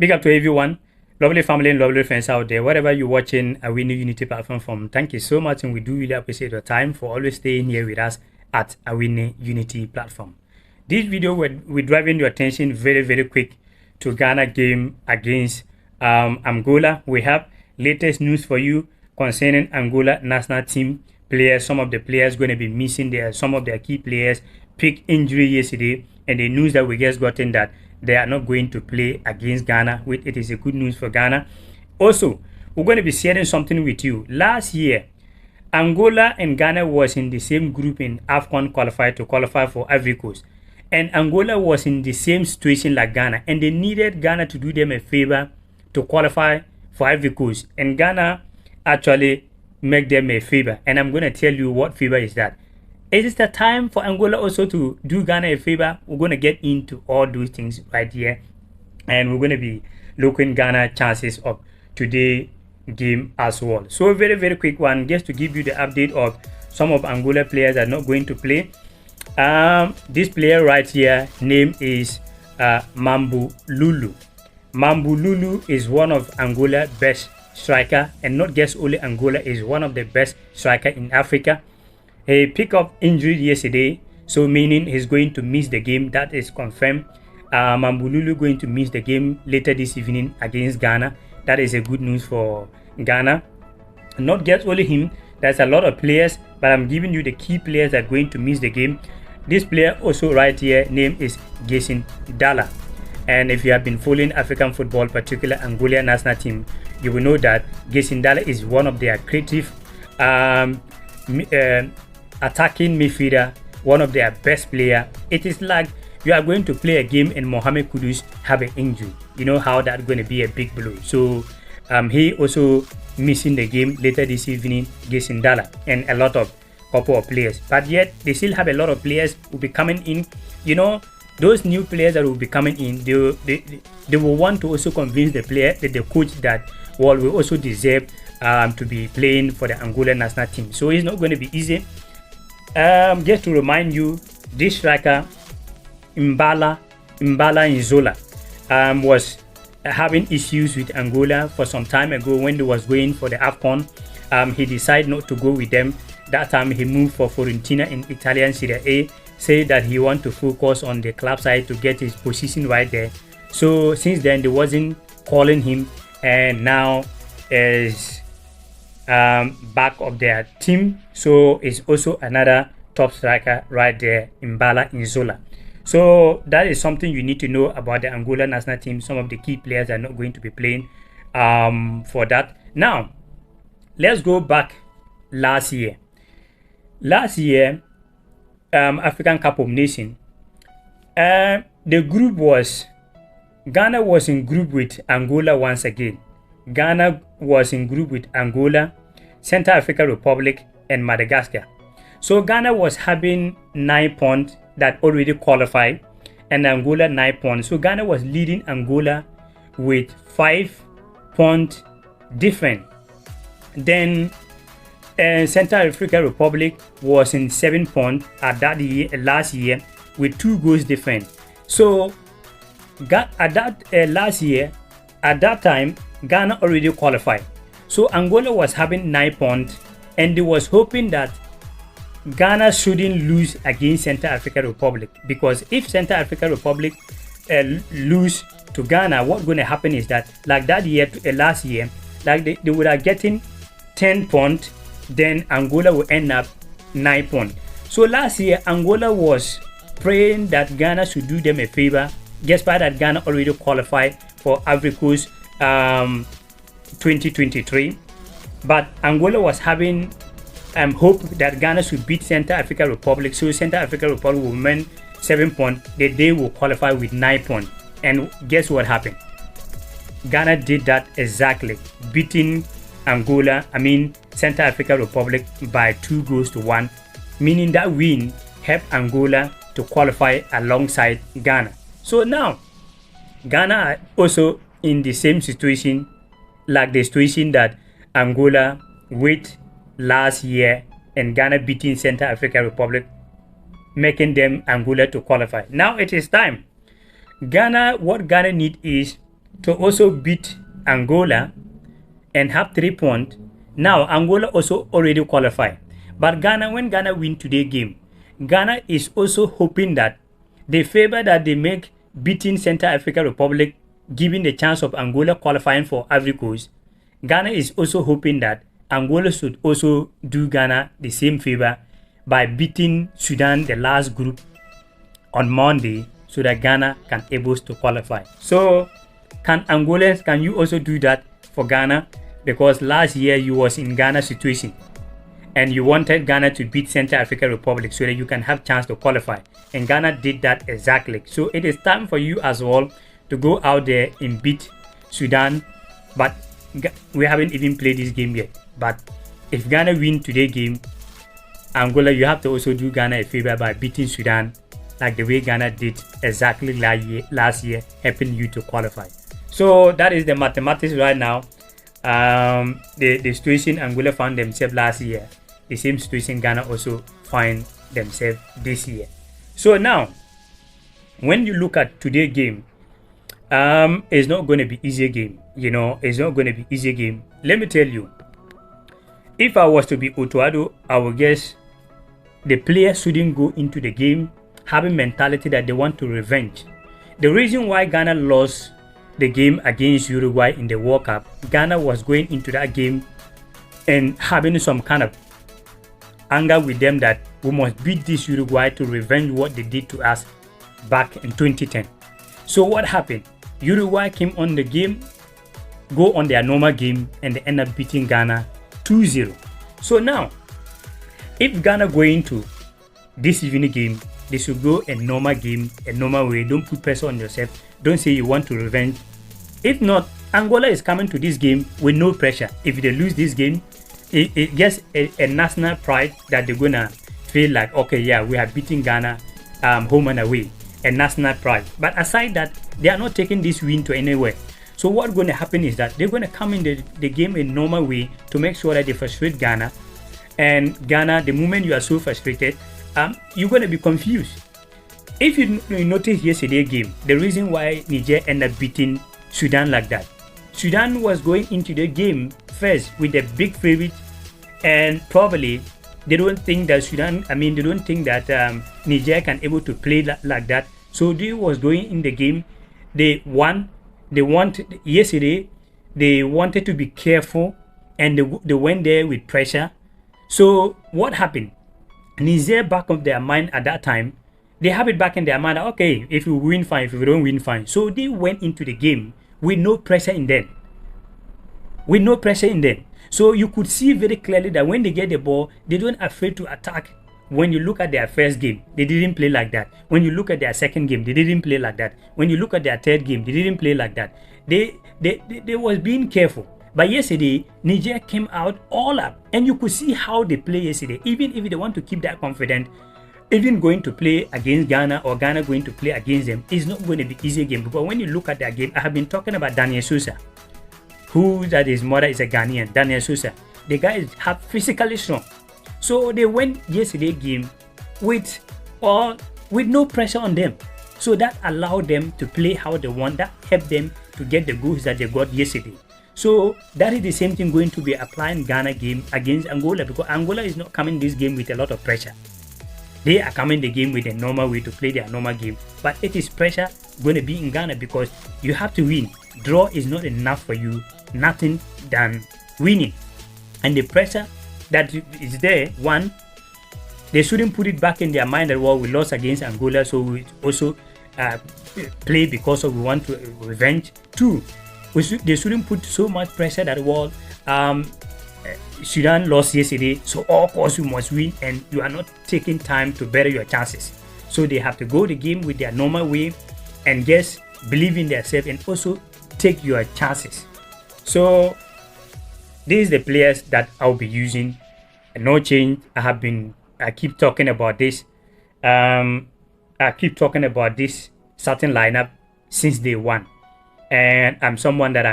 Big up to everyone, lovely family and lovely friends out there, wherever you're watching Awini Unity platform from. Thank you so much, and we do really appreciate your time for always staying here with us at Awini Unity platform. This video, we're driving your attention very quick to Ghana game against Angola. We have latest news for you concerning Angola national team players. Some of the players going to be missing there. Some of their key players picked injury yesterday, and the news that we just gotten that they are not going to play against Ghana. It is a good news for Ghana. Also, we're going to be sharing something with you. Last year, Angola and Ghana was in the same group in AFCON to qualify for Ivory Coast. And Angola was in the same situation like Ghana, and they needed Ghana to do them a favor to qualify for Ivory Coast. And Ghana actually make them a favor. And I'm going to tell you what favor is that. Is it the time for Angola also to do Ghana a favor? We're going to get into all those things right here. And we're going to be looking Ghana chances of today's game as well. So a very quick one, just to give you the update of some of Angola players that are not going to play. This player right here, name is Mambu Lulu. Mambu Lulu is one of Angola's best striker, and not just only Angola, is one of the best striker in Africa. He picked up injury yesterday, so meaning he's going to miss the game. That is confirmed. Mambu Lulu going to miss the game later this evening against Ghana. That is a good news for Ghana. Not just only him, there's a lot of players, but I'm giving you the key players that are going to miss the game. This player also right here, name is Jason Dala. And if you have been following African football, particularly Angola national team, you will know that Jason Dala is one of their creative attacking midfielder, one of their best player. It is like you are going to play a game and Mohamed Kudus have an injury. You know how that's going to be a big blow. So he also missing the game later this evening, Jason Dala, and a lot of couple of players. But yet they still have a lot of players who will be coming in. You know, those new players that will be coming in, they will want to also convince the player, the coach, that well, we also deserve to be playing for the Angola national team. So it's not going to be easy. Just to remind you, this striker Mbala Nzola was having issues with Angola for some time ago when they was going for the AFCON. He decided not to go with them. That time he moved for Fiorentina in Italian Serie A, said that he want to focus on the club side to get his position right there. So since then they wasn't calling him, and now is back of their team. So it's also another top striker right there, Mbala Nzola. So that is something you need to know about the Angola national team. Some of the key players are not going to be playing for that. Now let's go back last year. African Cup of Nations, the group was Ghana was in group with Angola once again. Ghana was in group with Angola, Central African Republic, and Madagascar. So Ghana was having 9 points that already qualified, and Angola 9 points. So Ghana was leading Angola with 5 points different. Then Central African Republic was in 7 points at that year, last year, with 2 goals different. So at that last year, at that time, Ghana already qualified. So Angola was having 9 points, and they was hoping that Ghana shouldn't lose against Central African Republic, because if Central African Republic lose to Ghana, what's going to happen is that, like that year, last year, like they would have getting 10 points, then Angola will end up 9 points. So last year, Angola was praying that Ghana should do them a favor, despite that Ghana already qualified for Ivory Coast 2023. But Angola was having hope that Ghana should beat Central African Republic, so Central African Republic will win 7 points, that they will qualify with 9 points. And guess what happened? Ghana did that exactly, beating Central African Republic by 2 goals to 1, meaning that win helped Angola to qualify alongside Ghana. So now Ghana are also in the same situation, like the situation that Angola with last year, and Ghana beating Central African Republic, making them Angola to qualify. Now it is time. Ghana, what Ghana need is to also beat Angola and have 3 points. Now Angola also already qualified. But Ghana, when Ghana win today's game, Ghana is also hoping that the favor that they make beating Central African Republic, giving the chance of Angola qualifying for Ivory Coast, Ghana is also hoping that Angola should also do Ghana the same favor by beating Sudan, the last group, on Monday, so that Ghana can able to qualify. So can Angolans, can you also do that for Ghana? Because last year you was in Ghana situation and you wanted Ghana to beat Central African Republic so that you can have chance to qualify, and Ghana did that exactly. So it is time for you as well to go out there and beat Sudan. But we haven't even played this game yet. But if Ghana win today's game, Angola, you have to also do Ghana a favor by beating Sudan, like the way Ghana did exactly last year, helping you to qualify. So that is the mathematics right now. The situation Angola found themselves last year, the same situation Ghana also find themselves this year. So now, when you look at today's game, it's not going to be easy game. You know, it's not going to be easy game. Let me tell you, if I was to be Otuado, I would guess the players shouldn't go into the game having mentality that they want to revenge. The reason why Ghana lost the game against Uruguay in the World Cup, Ghana was going into that game and having some kind of anger with them that we must beat this Uruguay to revenge what they did to us back in 2010. So what happened? Uruguay came on the game, go on their normal game, and they end up beating Ghana 2-0. So now, if Ghana go into this evening game, they should go a normal game, a normal way. Don't put pressure on yourself. Don't say you want to revenge. If not, Angola is coming to this game with no pressure. If they lose this game, it gets a national pride that they're gonna feel like, okay, yeah, we have beaten Ghana home and away, a national pride. But aside that, they are not taking this win to anywhere. So what's going to happen is that they're going to come in the game in normal way to make sure that they frustrate Ghana. And Ghana, the moment you are so frustrated, you're going to be confused. If you notice yesterday's game, the reason why Niger ended up beating Sudan like that, Sudan was going into the game first with a big favorite, and probably they don't think that they don't think that Niger can able to play like that. So they was going in the game. They yesterday they wanted to be careful, and they went there with pressure. So what happened? Niger, back of their mind at that time, they have it back in their mind, okay, if we win, fine, if we don't win, fine. So they went into the game with no pressure in them. So you could see very clearly that when they get the ball, they don't afraid to attack. When you look at their first game, they didn't play like that. When you look at their second game, they didn't play like that. When you look at their third game, they didn't play like that. They was being careful. But yesterday, Niger came out all up, and you could see how they play yesterday. Even if they want to keep that confident, even going to play against Ghana or Ghana going to play against them, it's not going to be easy game. Because when you look at their game, I have been talking about Daniel Sousa, who that his mother is a Ghanaian. Daniel Sousa, the guy is physically strong. So they went yesterday game with no pressure on them. So that allowed them to play how they want. That helped them to get the goals that they got yesterday. So that is the same thing going to be applying Ghana game against Angola, because Angola is not coming this game with a lot of pressure. They are coming the game with a normal way to play their normal game. But it is pressure going to be in Ghana because you have to win. Draw is not enough for you. Nothing than winning. And the pressure that is there, one, they shouldn't put it back in their mind that, well, we lost against Angola, so we also play because we want to revenge. Two, they shouldn't put so much pressure that, well, Sudan lost yesterday, so of course you must win, and you are not taking time to better your chances. So they have to go the game with their normal way and just believe in themselves and also take your chances. So these are the players that I'll be using. No change. I keep talking about this. I keep talking about this certain lineup since day one, and I'm someone that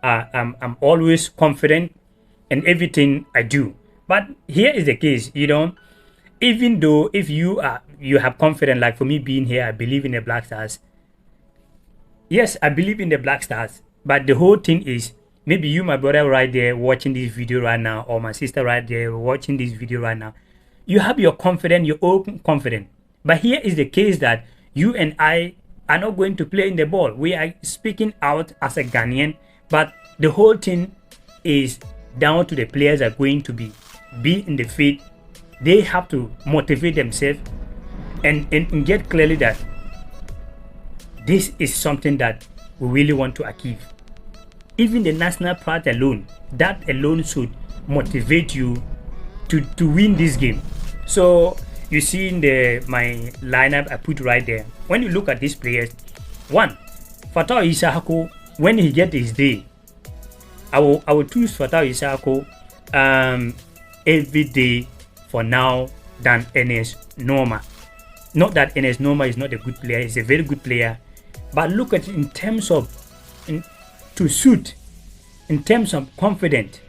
I'm always confident in everything I do. But here is the case, even though if you have confidence, like for me being here, I believe in the Black Stars. Yes, I believe in the Black Stars, but the whole thing is maybe you, my brother, right there watching this video right now, or my sister right there watching this video right now. You have your confidence, your own confidence. But here is the case that you and I are not going to play in the ball. We are speaking out as a Ghanaian, but the whole thing is down to the players are going to be in the field. They have to motivate themselves and get clearly that this is something that we really want to achieve. Even the national pride alone, that alone should motivate you to win this game. So you see in my lineup I put right there. When you look at these players, one, Fatau Isahako, when he get his day, I will choose Fatau Isahako every day for now than NS Norma. Not that NS Norma is not a good player, he's a very good player. But look at it in terms of to shoot, in terms of confidence.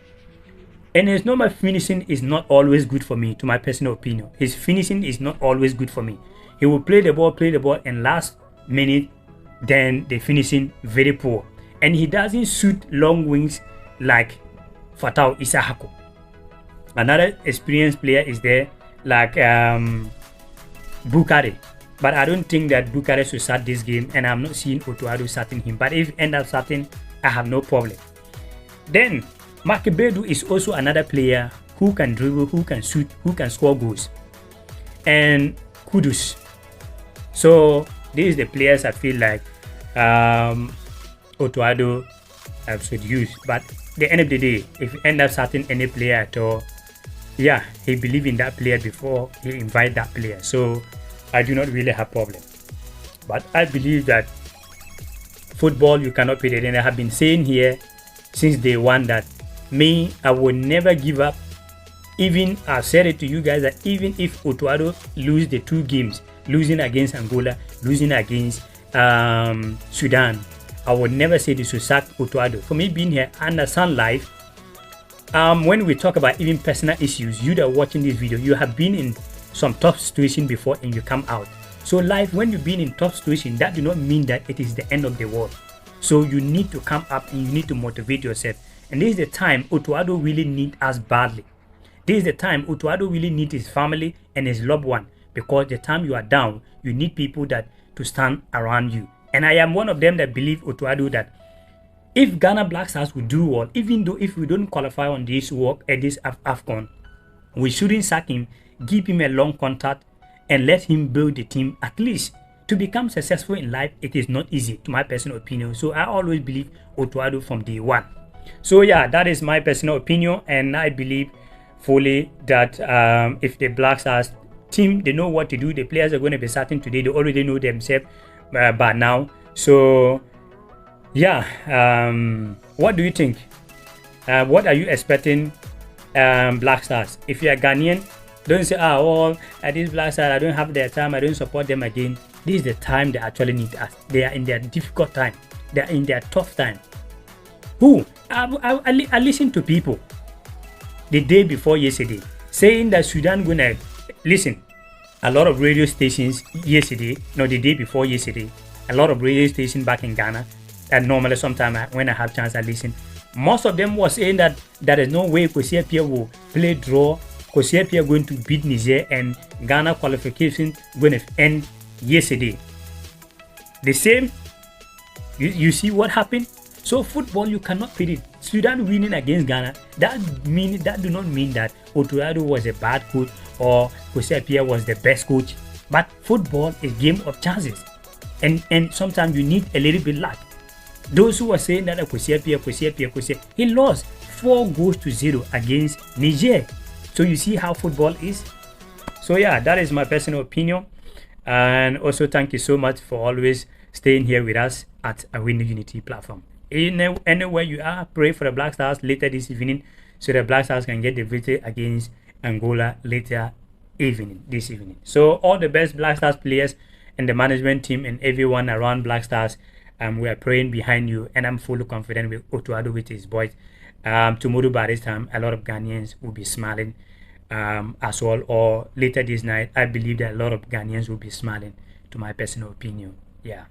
And his normal finishing is not always good for me, to my personal opinion. His finishing is not always good for me. He will play the ball, and last minute, then the finishing very poor. And he doesn't shoot long wings like Fatau Isahako. Another experienced player is there, like Bukare. But I don't think that Bukare should start this game, and I'm not seeing Otuado starting him. But if end up starting, I have no problem. Then Makebedu is also another player who can dribble, who can shoot, who can score goals. And Kudus. So these are the players I feel like Otuado should use. But at the end of the day, if you end up starting any player at all, yeah, he believe in that player before he invite that player. So I do not really have problem. But I believe that football, you cannot beat it. And I have been saying here since day one that me, I will never give up. Even I said it to you guys that even if Otuado lose the 2 games, losing against Angola, losing against Sudan, I would never say this to sack Otuado. For me being here under Sun Life, when we talk about even personal issues, you that are watching this video, you have been in some tough situation before and you come out. So life, when you've been in tough situation, that do not mean that it is the end of the world. So you need to come up and you need to motivate yourself. And this is the time Otuado really need us badly. This is the time Otuado really need his family and his loved one, because the time you are down, you need people that to stand around you. And I am one of them that believe Otuado that if Ghana Black Stars will do well, even though if we don't qualify on this work at this AFCON, we shouldn't sack him. Give him a long contract and let him build the team. At least to become successful in life, it is not easy, to my personal opinion. So I always believe Otuado from day one. So yeah, that is my personal opinion, and I believe fully that if the Black Stars team, they know what to do. The players are going to be starting today. They already know themselves by now. So yeah, what do you think? What are you expecting Black Stars? If you are Ghanaian, don't say, well, at this Black Stars, I don't have their time, I don't support them again. This is the time they actually need us. They are in their difficult time. They are in their tough time. Who? I listen to people the day before yesterday saying that Sudan gonna listen. A lot of radio stations yesterday, no, the day before yesterday, a lot of radio stations back in Ghana, and normally sometimes when I have chance I listen. Most of them was saying that there is no way Kosiapia will play draw. Kosiapia going to beat Niger, and Ghana qualification going to end yesterday. The same, you see what happened. So football, you cannot predict. Sudan winning against Ghana, that do not mean that Otuado was a bad coach or Kosiapia was the best coach. But football is a game of chances, and sometimes you need a little bit luck. Those who are saying that Kosiapia, he lost 4-0 against Niger. So you see how football is. So yeah, that is my personal opinion. And also thank you so much for always staying here with us at Awini Unity platform. Anywhere you are, pray for the Black Stars later this evening, so the Black Stars can get the victory against Angola later this evening. So all the best Black Stars players and the management team and everyone around Black Stars, we are praying behind you, and I'm fully confident with Otuado with his boys. Tomorrow by this time, a lot of Ghanaians will be smiling as well, or later this night, I believe that a lot of Ghanaians will be smiling, to my personal opinion. Yeah.